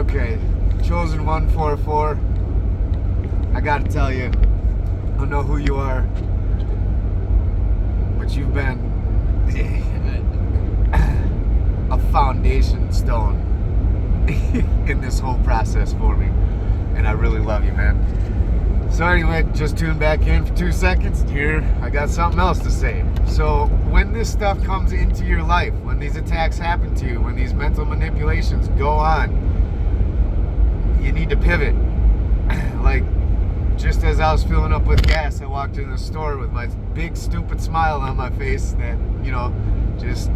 Okay, Chosen 144. I gotta tell you, I don't know who you are, but you've been a foundation stone in this whole process for me, and I really love you, man. So anyway, just tune back in for 2 seconds. Here, I got something else to say. So when this stuff comes into your life, when these attacks happen to you, when these mental manipulations go on, you need to pivot. Like, just as I was filling up with gas, I walked in the store with my big stupid smile on my face that, just,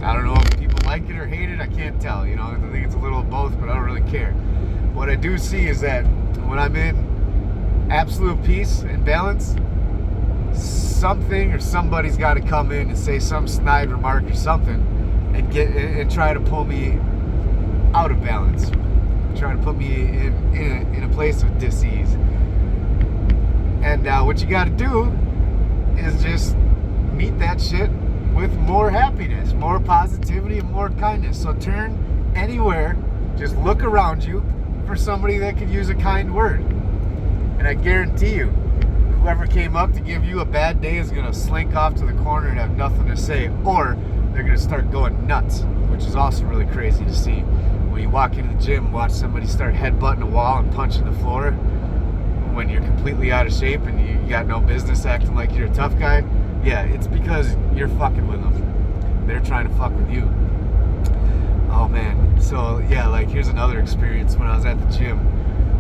I don't know if people like it or hate it, I can't tell, I think it's a little of both, but I don't really care. What I do see is that when I'm in absolute peace and balance, something or somebody's got to come in and say some snide remark or something and try to pull me out of balance, trying to put me in a place of dis-ease. And what you got to do is just meet that shit with more happiness, more positivity, and more kindness. So turn anywhere, just look around you for somebody that could use a kind word. And I guarantee you, whoever came up to give you a bad day is going to slink off to the corner and have nothing to say, or they're going to start going nuts, which is also really crazy to see. When you walk into the gym and watch somebody start headbutting a wall and punching the floor when you're completely out of shape and you got no business acting like you're a tough guy, yeah, it's because you're fucking with them. They're trying to fuck with you. Oh man. So yeah, like here's another experience when I was at the gym.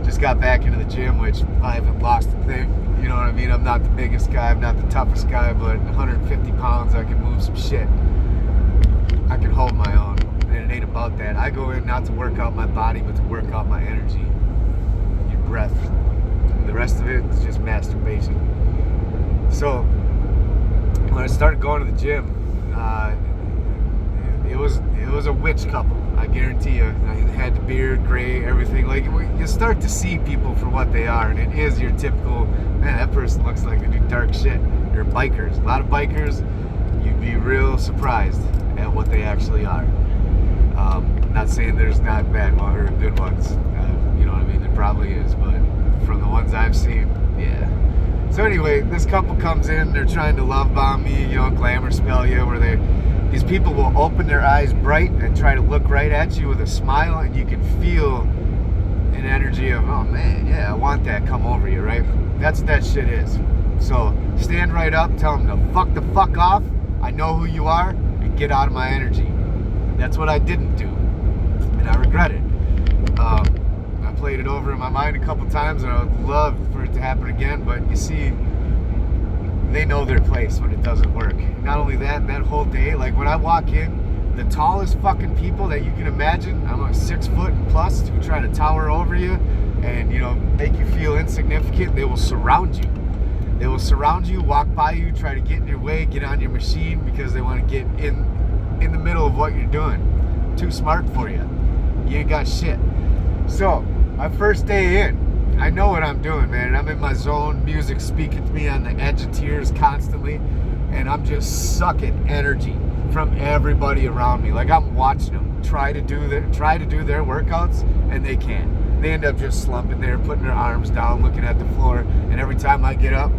Just got back into the gym, which I haven't lost a thing. You know what I mean? I'm not the biggest guy, I'm not the toughest guy, but 150 pounds, I can move some shit. I can hold my own. And it ain't about that. I go in not to work out my body, but to work out my energy, your breath. And the rest of it is just masturbation. So when I started going to the gym, it was a witch couple. I guarantee you. I had the beard, gray, everything. Like you start to see people for what they are, and it is your typical, man, that person looks like they do dark shit. They're bikers. A lot of bikers, you'd be real surprised at what they actually are. Not saying there's not bad ones or good ones. You know what I mean? There probably is, but from the ones I've seen, yeah. So anyway, this couple comes in, they're trying to love bomb me, glamour spell you, where these people will open their eyes bright and try to look right at you with a smile, and you can feel an energy of, oh man, yeah, I want that come over you, right? That's what that shit is. So stand right up, tell them to fuck the fuck off, I know who you are, and get out of my energy. That's what I didn't do, and I regret it. I played it over in my mind a couple times, and I would love for it to happen again, but you see, they know their place when it doesn't work. Not only that whole day, like when I walk in, the tallest fucking people that you can imagine, I'm like 6 foot plus, who try to tower over you and, make you feel insignificant, they will surround you. They will surround you, walk by you, try to get in your way, get on your machine because they want to get in the middle of what you're doing. Too smart for you. You ain't got shit. So, my first day in, I know what I'm doing, man. I'm in my zone, music speaking to me on the edge of tears constantly, and I'm just sucking energy from everybody around me. Like I'm watching them try to do their workouts, and they can't. They end up just slumping there, putting their arms down, looking at the floor, and every time I get up,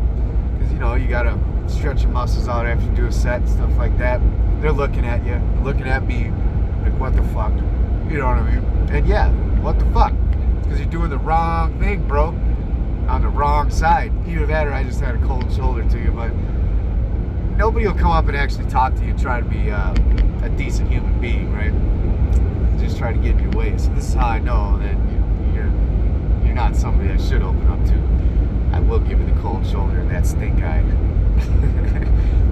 because you gotta stretch your muscles out after you do a set and stuff like that, they're looking at you, looking at me, like what the fuck, you know what I mean? And yeah, what the fuck? Because you're doing the wrong thing, bro, on the wrong side. Either that or I just had a cold shoulder to you, but nobody will come up and actually talk to you and try to be a decent human being, right? Just try to get in your way. So this is how I know that you're not somebody I should open up to. I will give you the cold shoulder and that stink eye.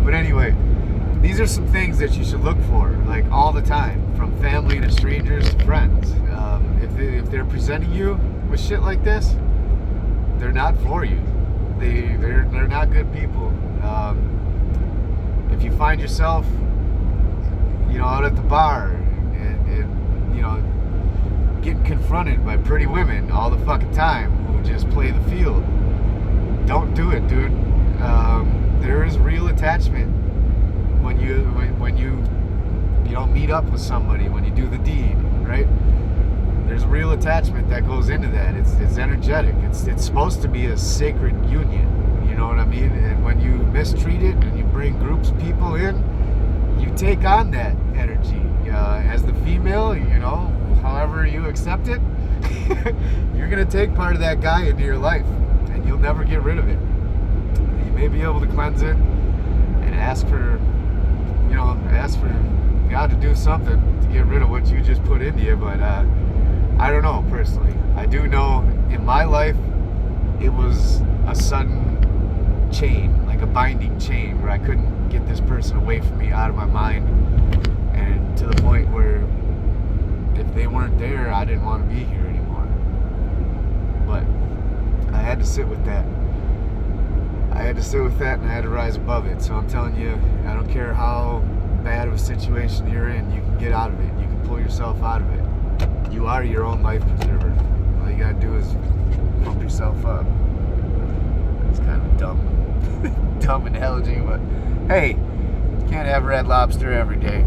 But anyway, these are some things that you should look for, like all the time, from family to strangers to friends. If they're presenting you with shit like this, they're not for you. They're not good people. If you find yourself, out at the bar and getting confronted by pretty women all the fucking time who just play the field, don't do it, dude. There is real attachment when you meet up with somebody, when you do the deed, right? There's real attachment that goes into that. It's energetic. It's supposed to be a sacred union. You know what I mean? And when you mistreat it and you bring groups of people in, you take on that energy. As the female, you know, however you accept it, you're gonna take part of that guy into your life, and you'll never get rid of it. You may be able to cleanse it and ask for God to do something to get rid of what you just put into you, but I don't know personally. I do know in my life it was a sudden chain, like a binding chain, where I couldn't get this person away from me, out of my mind, and to the point where if they weren't there, I didn't want to be here anymore. But I had to sit with that. And I had to rise above it. So I'm telling you, I don't care how bad of a situation you're in, you can get out of it. You can pull yourself out of it. You are your own life preserver. All you gotta do is pump yourself up. It's kind of dumb analogy, but hey, you can't have Red Lobster every day.